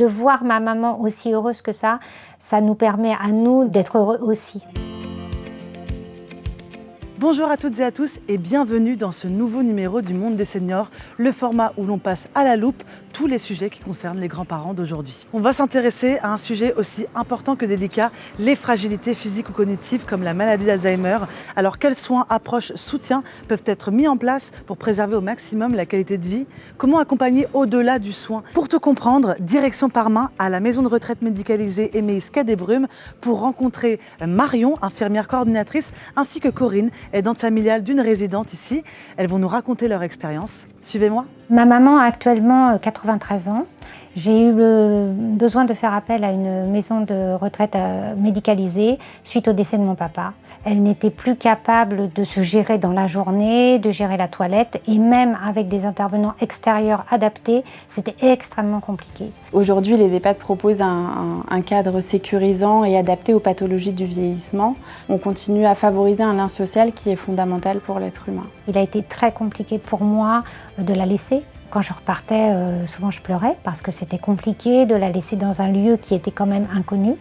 De voir ma maman aussi heureuse que ça nous permet à nous d'être heureux aussi. Bonjour à toutes et à tous et bienvenue dans ce nouveau numéro du Monde des Seniors, le format où l'on passe à la loupe tous les sujets qui concernent les grands-parents d'aujourd'hui. On va s'intéresser à un sujet aussi important que délicat, les fragilités physiques ou cognitives comme la maladie d'Alzheimer. Alors quels soins, approches, soutiens peuvent être mis en place pour préserver au maximum la qualité de vie? Comment accompagner au-delà du soin? Pour tout comprendre, direction Parmain à la maison de retraite médicalisée Emmaüs Quai des Brumes pour rencontrer Marion, infirmière coordinatrice, ainsi que Corinne, aidante familiale d'une résidente ici. Elles vont nous raconter leur expérience. Suivez-moi. Ma maman a actuellement 93 ans. J'ai eu besoin de faire appel à une maison de retraite médicalisée suite au décès de mon papa. Elle n'était plus capable de se gérer dans la journée, de gérer la toilette et même avec des intervenants extérieurs adaptés, c'était extrêmement compliqué. Aujourd'hui, les EHPAD proposent un cadre sécurisant et adapté aux pathologies du vieillissement. On continue à favoriser un lien social qui est fondamental pour l'être humain. Il a été très compliqué pour moi de la laisser. Quand je repartais, souvent je pleurais parce que c'était compliqué de la laisser dans un lieu qui était quand même inconnu.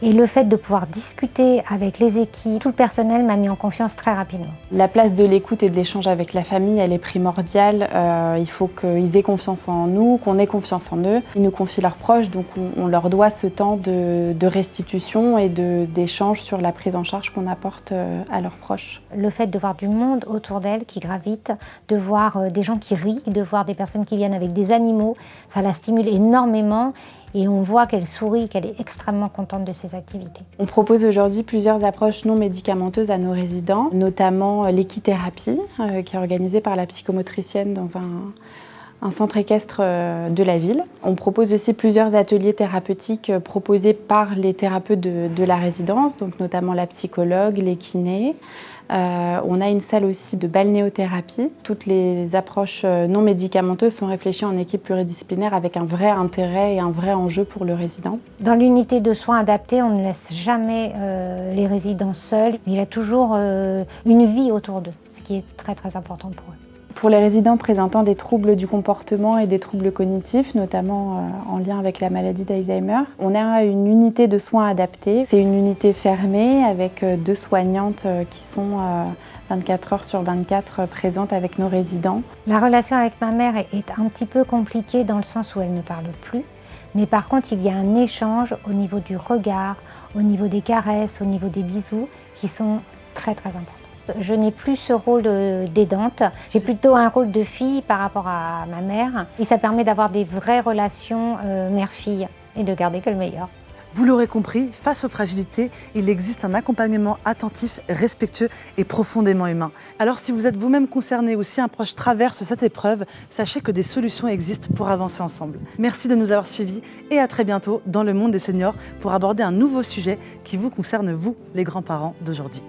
Et le fait de pouvoir discuter avec les équipes, tout le personnel m'a mis en confiance très rapidement. La place de l'écoute et de l'échange avec la famille, elle est primordiale. Il faut qu'ils aient confiance en nous, qu'on ait confiance en eux. Ils nous confient leurs proches, donc on leur doit ce temps de restitution et d'échange sur la prise en charge qu'on apporte à leurs proches. Le fait de voir du monde autour d'elle qui gravite, de voir des gens qui rient, de voir des personnes qui viennent avec des animaux, ça la stimule énormément. Et on voit qu'elle sourit, qu'elle est extrêmement contente de ses activités. On propose aujourd'hui plusieurs approches non médicamenteuses à nos résidents, notamment l'équithérapie, qui est organisée par la psychomotricienne dans un centre équestre de la ville. On propose aussi plusieurs ateliers thérapeutiques proposés par les thérapeutes de la résidence, donc notamment la psychologue, les kinés. On a une salle aussi de balnéothérapie. Toutes les approches non médicamenteuses sont réfléchies en équipe pluridisciplinaire avec un vrai intérêt et un vrai enjeu pour le résident. Dans l'unité de soins adaptés, on ne laisse jamais les résidents seuls. Il y a toujours une vie autour d'eux, ce qui est très très important pour eux. Pour les résidents présentant des troubles du comportement et des troubles cognitifs, notamment en lien avec la maladie d'Alzheimer, on a une unité de soins adaptés. C'est une unité fermée avec 2 soignantes qui sont 24 heures sur 24 présentes avec nos résidents. La relation avec ma mère est un petit peu compliquée dans le sens où elle ne parle plus. Mais par contre, il y a un échange au niveau du regard, au niveau des caresses, au niveau des bisous qui sont très très importants. Je n'ai plus ce rôle d'aidante, j'ai plutôt un rôle de fille par rapport à ma mère. Et ça permet d'avoir des vraies relations mère-fille et de garder que le meilleur. Vous l'aurez compris, face aux fragilités, il existe un accompagnement attentif, respectueux et profondément humain. Alors si vous êtes vous-même concerné ou si un proche traverse cette épreuve, sachez que des solutions existent pour avancer ensemble. Merci de nous avoir suivis et à très bientôt dans le Monde des Seniors pour aborder un nouveau sujet qui vous concerne, vous, les grands-parents d'aujourd'hui.